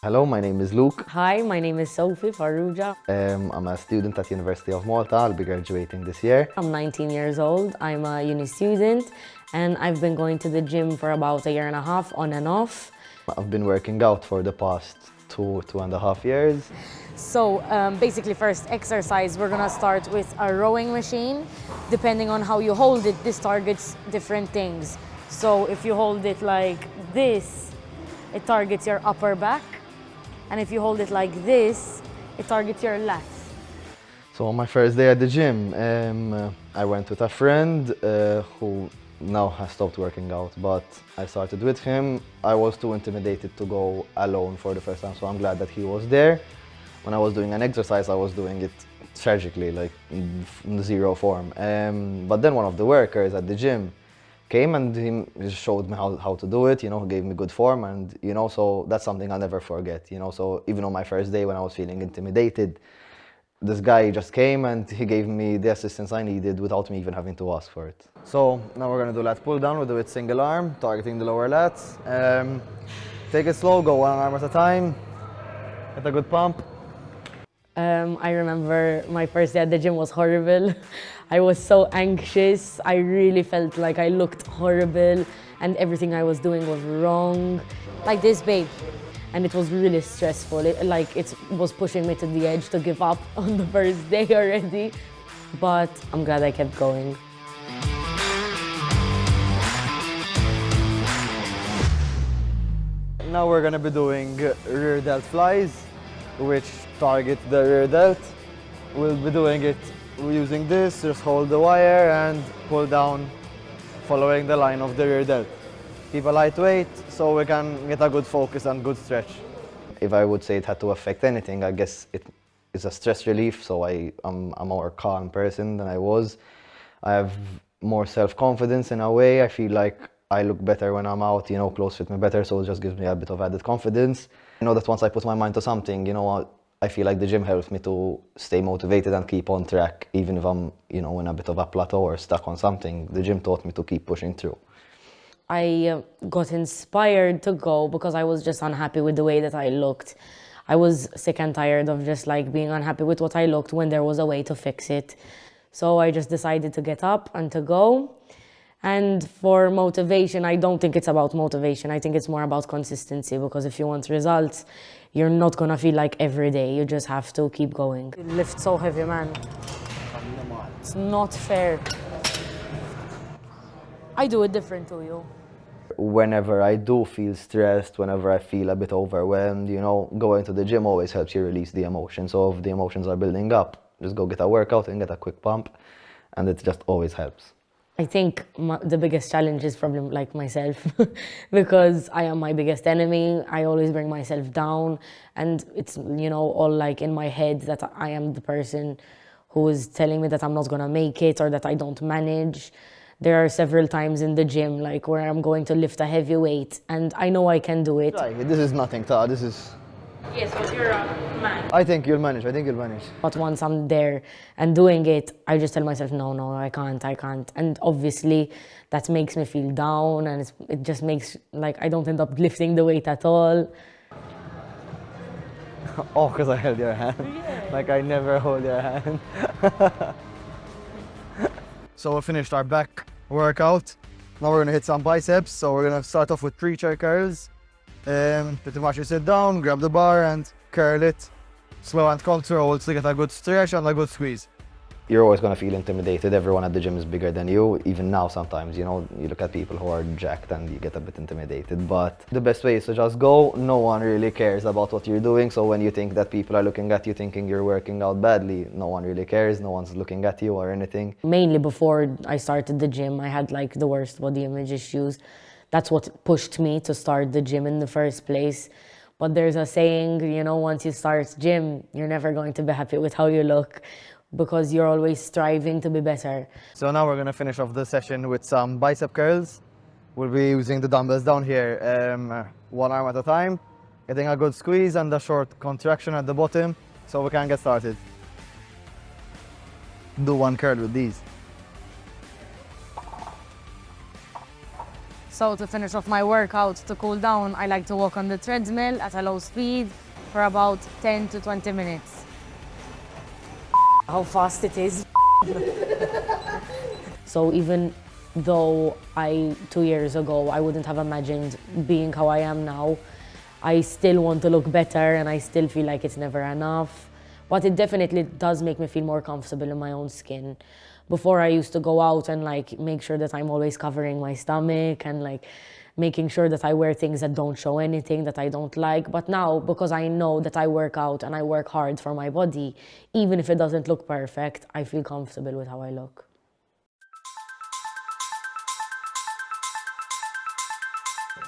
Hello, my name is Luke. Hi, my name is Sophie Farrugia. I'm a student at University of Malta. I'll be graduating this year. I'm 19 years old. I'm a uni student and I've been going to the gym for about a year and a half on and off. I've been working out for the past two and a half years. So basically first exercise, we're gonna start with a rowing machine. Depending on how you hold it, this targets different things. So if you hold it like this, it targets your upper back. And if you hold it like this, it targets your lats. So on my first day at the gym, I went with a friend who now has stopped working out, but I started with him. I was too intimidated to go alone for the first time, so I'm glad that he was there. When I was doing an exercise, I was doing it tragically, like in zero form. But then one of the workers at the gym came and he showed me how to do it, gave me good form, and so that's something I'll never forget, so even on my first day when I was feeling intimidated, this guy just came and he gave me the assistance I needed without me even having to ask for it. So now we're gonna do lat pull down. We'll do it single arm, targeting the lower lats. Take it slow, go one arm at a time, get a good pump. I remember my first day at the gym was horrible. I was so anxious. I really felt like I looked horrible and everything I was doing was wrong. Like this, babe. And it was really stressful. It was pushing me to the edge to give up on the first day already. But I'm glad I kept going. Now we're gonna be doing rear delt flies, which target the rear delt. We'll be doing it using this, just hold the wire and pull down following the line of the rear delt. Keep a light weight so we can get a good focus and good stretch. If I would say it had to affect anything, I guess it is a stress relief, so I'm a more calm person than I was. I have more self-confidence in a way. I feel like I look better when I'm out, clothes fit me better, so it just gives me a bit of added confidence. I know that once I put my mind to something, I feel like the gym helps me to stay motivated and keep on track, even if I'm, in a bit of a plateau or stuck on something. The gym taught me to keep pushing through. I got inspired to go because I was just unhappy with the way that I looked. I was sick and tired of just like being unhappy with what I looked when there was a way to fix it. So I just decided to get up and to go. And for motivation, I don't think it's about motivation. I think it's more about consistency, because if you want results, you're not gonna feel like every day. You just have to keep going. You lift so heavy, man. It's not fair. I do it different to you. Whenever I do feel stressed, whenever I feel a bit overwhelmed, going to the gym always helps you release the emotions. So if the emotions are building up, just go get a workout and get a quick pump, and it just always helps. I think the biggest challenge is probably like myself because I am my biggest enemy. I always bring myself down, and it's, all like in my head that I am the person who is telling me that I'm not gonna make it or that I don't manage. There are several times in the gym like where I'm going to lift a heavy weight and I know I can do it. This is nothing, Ta. This is... Yes, but you're a man. I think you'll manage. But once I'm there and doing it, I just tell myself, no, I can't. And obviously that makes me feel down, and it just makes, like, I don't end up lifting the weight at all. Oh, because I held your hand. Yeah. Like I never hold your hand. So we finished our back workout. Now we're gonna hit some biceps. So we're gonna start off with 3 chair curls. Pretty much you sit down, grab the bar and curl it. Slow and controlled to get a good stretch and a good squeeze. You're always going to feel intimidated. Everyone at the gym is bigger than you. Even now sometimes, you look at people who are jacked and you get a bit intimidated. But the best way is to just go. No one really cares about what you're doing. So when you think that people are looking at you thinking you're working out badly, no one really cares. No one's looking at you or anything. Mainly before I started the gym, I had like the worst body image issues. That's what pushed me to start the gym in the first place. But there's a saying, once you start gym, you're never going to be happy with how you look, because you're always striving to be better. So now we're going to finish off the session with some bicep curls. We'll be using the dumbbells down here, one arm at a time, getting a good squeeze and a short contraction at the bottom so we can get started. Do one curl with these. So to finish off my workout, to cool down, I like to walk on the treadmill at a low speed for about 10 to 20 minutes. How fast it is. So even though 2 years ago, I wouldn't have imagined being how I am now, I still want to look better and I still feel like it's never enough. But it definitely does make me feel more comfortable in my own skin. Before I used to go out and like make sure that I'm always covering my stomach and like making sure that I wear things that don't show anything that I don't like. But now, because I know that I work out and I work hard for my body, even if it doesn't look perfect, I feel comfortable with how I look.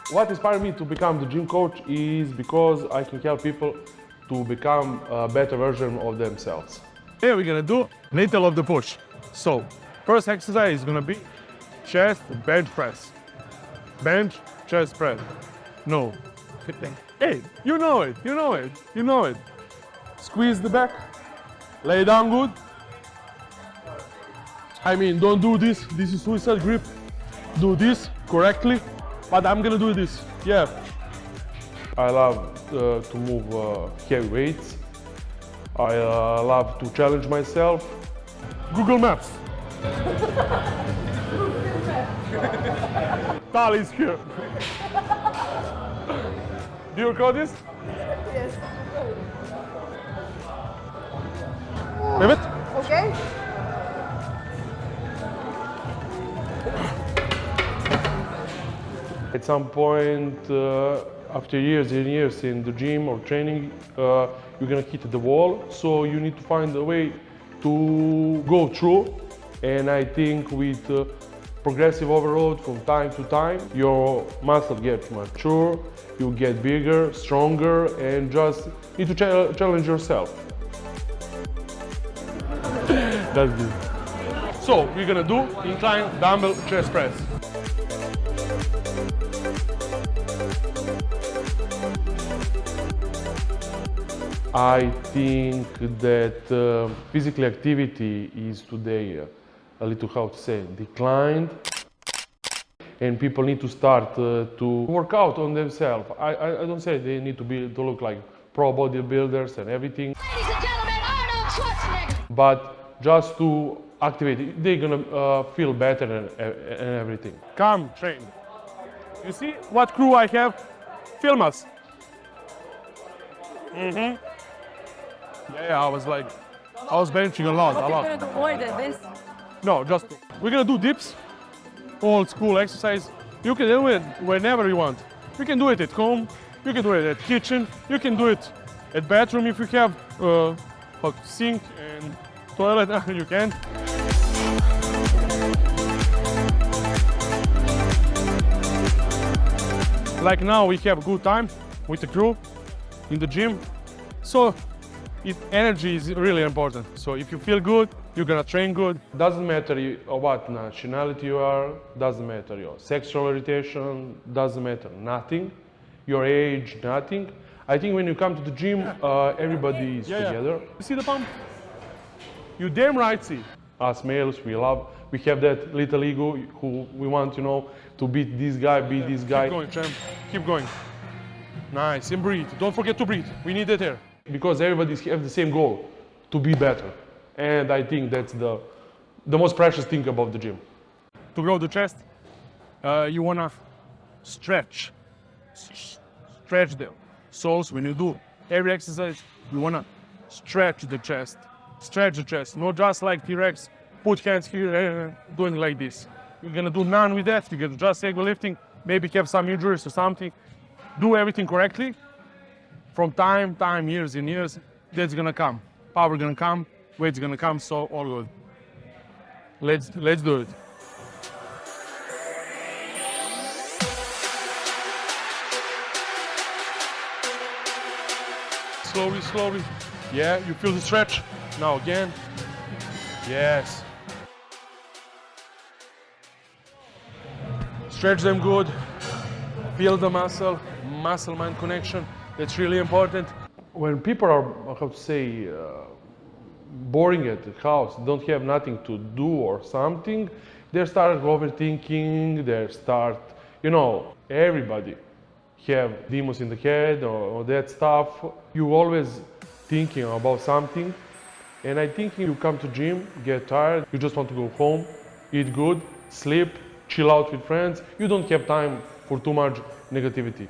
What inspired me to become the gym coach is because I can help people to become a better version of themselves. Here we're gonna do little of the push. So, first exercise is gonna be chest bench press. Bench, chest press. No. Hey, you know it, you know it, you know it. Squeeze the back, lay down good. I mean, don't do this is suicide grip. Do this correctly, but I'm gonna do this, yeah. I love to move heavy weights. I love to challenge myself. Google Maps. Tal is here. Do you record this? Yes. Pivot. Okay. At some point, after years and years in the gym or training, you're gonna hit the wall. So you need to find a way to go through. And I think with progressive overload from time to time, your muscle gets mature, you get bigger, stronger, and just need to challenge yourself. That's good. So we're gonna do incline dumbbell chest press. I think that physical activity is today a little, how to say, declined, and people need to start to work out on themselves. I don't say they need to look like pro bodybuilders and everything. Ladies and gentlemen, Arnold Schwarzenegger. But just to activate it, they're gonna feel better and everything. Come, train. You see what crew I have? Film us. Yeah, I was benching a lot. This. No, just we're gonna do dips, old school exercise. You can do it whenever you want. You can do it at home, you can do it at kitchen, you can do it at bathroom if you have a sink and toilet. You can. Like now we have a good time with the crew in the gym, so energy is really important. So if you feel good, you're gonna train good. Doesn't matter what nationality you are, doesn't matter your sexual orientation, doesn't matter nothing, your age, nothing. I think when you come to the gym, everybody is together. You see the pump? You damn right see. Us males, we have that little ego who we want, to beat this guy, beat this guy. Keep going, champ. Keep going. Nice, and breathe. Don't forget to breathe. We need it here. Because everybody have the same goal, to be better. And I think that's the most precious thing about the gym. To grow the chest, you wanna stretch. Stretch the soles. When you do every exercise, you wanna stretch the chest. Stretch the chest, not just like T-Rex, put hands here and doing like this. You're gonna do none with that. You're gonna just ego lifting, maybe have some injuries or something. Do everything correctly. From time, years and years, that's gonna come. Power gonna come, weight's gonna come, so all good. Let's do it. Slowly, slowly. Yeah, you feel the stretch. Now again. Yes. Stretch them good. Feel the muscle-mind connection. That's really important. When people are, how to say, boring at the house, don't have nothing to do or something, they start overthinking, they start You know, everybody have demons in the head or that stuff. You always thinking about something. And I think you come to gym, get tired, you just want to go home, eat good, sleep, chill out with friends. You don't have time for too much negativity.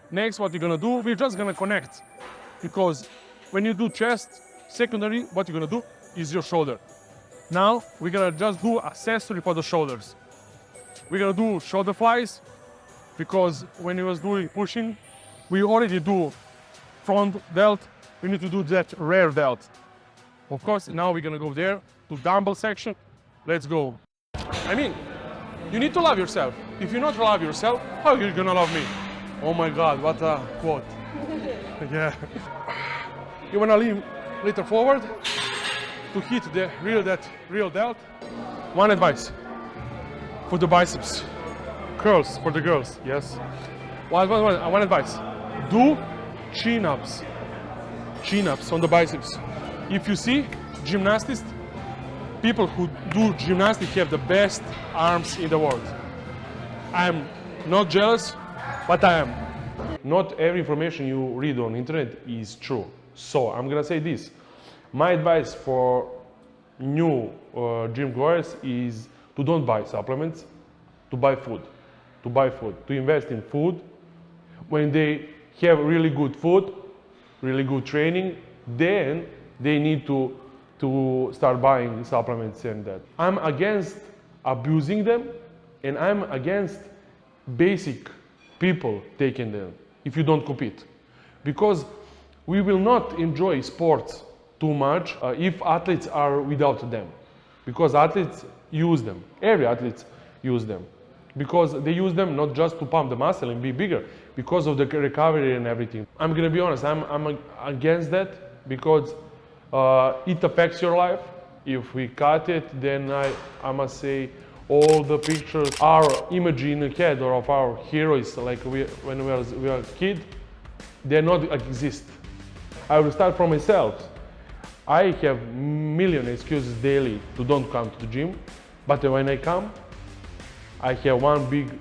Next, what you're gonna do, we're just gonna connect. Because when you do chest, secondary, what you're gonna do is your shoulder. Now, we're gonna just do accessory for the shoulders. We're gonna do shoulder flies, because when you was doing pushing, we already do front delt, we need to do that rear delt. Of course, now we're gonna go there to dumbbell section. Let's go. I mean, you need to love yourself. If you not love yourself, how are you gonna love me? Oh my God, what a quote. Yeah. You wanna lean little forward to hit the real delt. One advice for the biceps. Curls for the girls, yes. One advice. Do chin-ups. Chin-ups on the biceps. If you see gymnastics, people who do gymnastics have the best arms in the world. I'm not jealous, but I am. Not every information you read on internet is true. So I'm gonna say this. My advice for new gym goers is to don't buy supplements, to buy food. To buy food, to invest in food. When they have really good food, really good training, then they need to start buying supplements and that. I'm against abusing them, and I'm against basic people taking them if you don't compete. Because we will not enjoy sports too much if athletes are without them. Because athletes use them, every athlete use them. Because they use them not just to pump the muscle and be bigger, because of the recovery and everything. I'm gonna be honest, I'm against that because it affects your life. If we cut it, then I must say all the pictures, our image in the head or of our heroes, like when we were a kid, they not exist. I will start from myself. I have million excuses daily to don't come to the gym, but when I come, I have one big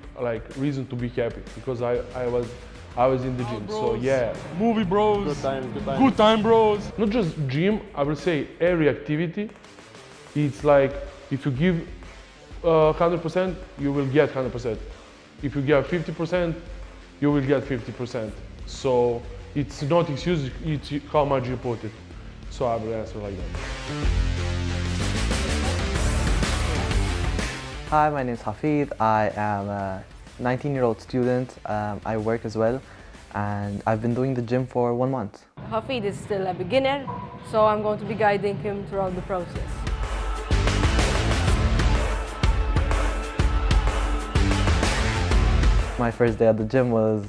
reason to be happy because I was in the gym. So yeah, Movie bros. good time. Good time bros. Not just gym, I will say every activity. It's like if you give 100%, you will get 100%. If you give 50%, you will get 50%. So it's not excuse, it's how much you put it. So I will answer like that. Hi, my name is Hafid. I am a 19-year-old student. I work as well, and I've been doing the gym for 1 month. Hafid is still a beginner, so I'm going to be guiding him throughout the process. My first day at the gym was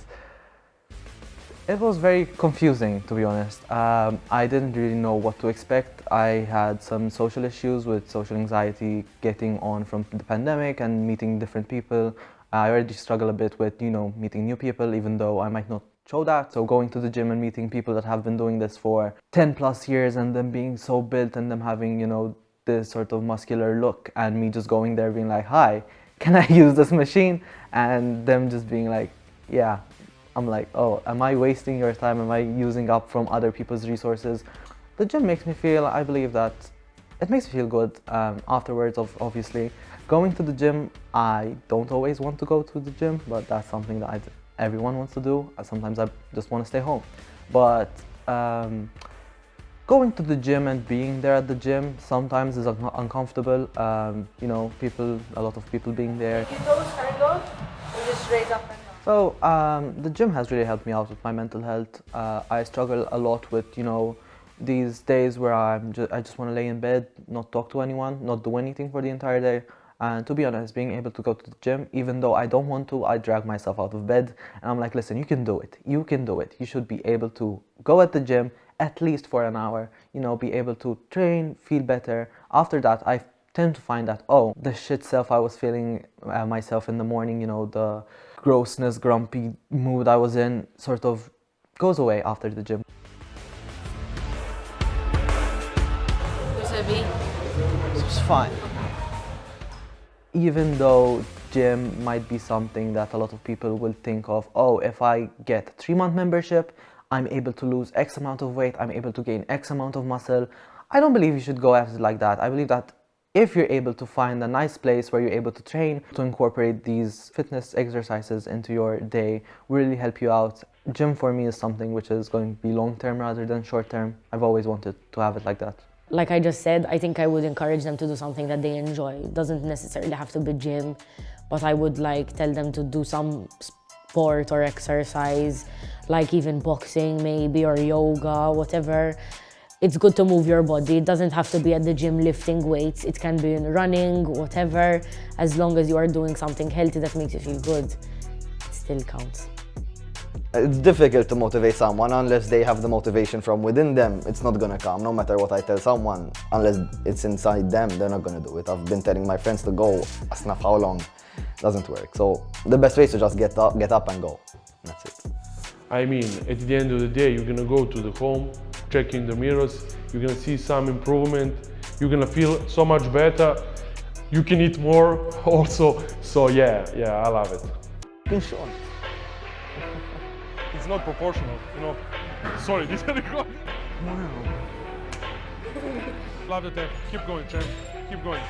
very confusing, to be honest. I didn't really know what to expect. I had some social issues with social anxiety getting on from the pandemic and meeting different people. I already struggle a bit with, meeting new people, even though I might not show that. So going to the gym and meeting people that have been doing this for 10 plus years and them being so built and them having, this sort of muscular look, and me just going there being like, hi, can I use this machine? And them just being like, yeah. I'm like, oh, am I wasting your time? Am I using up from other people's resources? The gym makes me feel, I believe that it makes me feel good afterwards, obviously. Going to the gym, I don't always want to go to the gym, but that's something that everyone wants to do. Sometimes I just want to stay home. But going to the gym and being there at the gym sometimes is uncomfortable. A lot of people being there. Keep those turn those, and just raise up and down. So the gym has really helped me out with my mental health. I struggle a lot with, these days where I just want to lay in bed, not talk to anyone, not do anything for the entire day. And to be honest, being able to go to the gym, even though I don't want to, I drag myself out of bed. And I'm like, listen, you can do it. You can do it. You should be able to go at the gym at least for an hour, be able to train, feel better. After that, I tend to find that, the shit self I was feeling myself in the morning, the grossness, grumpy mood I was in sort of goes away after the gym. It's heavy. It's fine. Even though gym might be something that a lot of people will think of, oh, if I get a 3-month membership, I'm able to lose X amount of weight, I'm able to gain X amount of muscle. I don't believe you should go at it like that. I believe that if you're able to find a nice place where you're able to train, to incorporate these fitness exercises into your day, will really help you out. Gym for me is something which is going to be long-term rather than short-term. I've always wanted to have it like that. Like I just said, I think I would encourage them to do something that they enjoy. It doesn't necessarily have to be gym, but I would like tell them to do some sport or exercise, like even boxing maybe, or yoga, whatever. It's good to move your body. It doesn't have to be at the gym lifting weights. It can be in running, whatever. As long as you are doing something healthy that makes you feel good, it still counts. It's difficult to motivate someone unless they have the motivation from within them. It's not gonna come, no matter what I tell someone. Unless it's inside them, they're not gonna do it. I've been telling my friends to go, asnaf how long, doesn't work. So the best way is to just get up and go. That's it. I mean, at the end of the day, you're gonna go to the home, check in the mirrors, you're gonna see some improvement, you're gonna feel so much better. You can eat more also. So yeah, I love it. Sure. It's not proportional, you know. Sorry, this is recording. Love the tech. Keep going, champ. Keep going.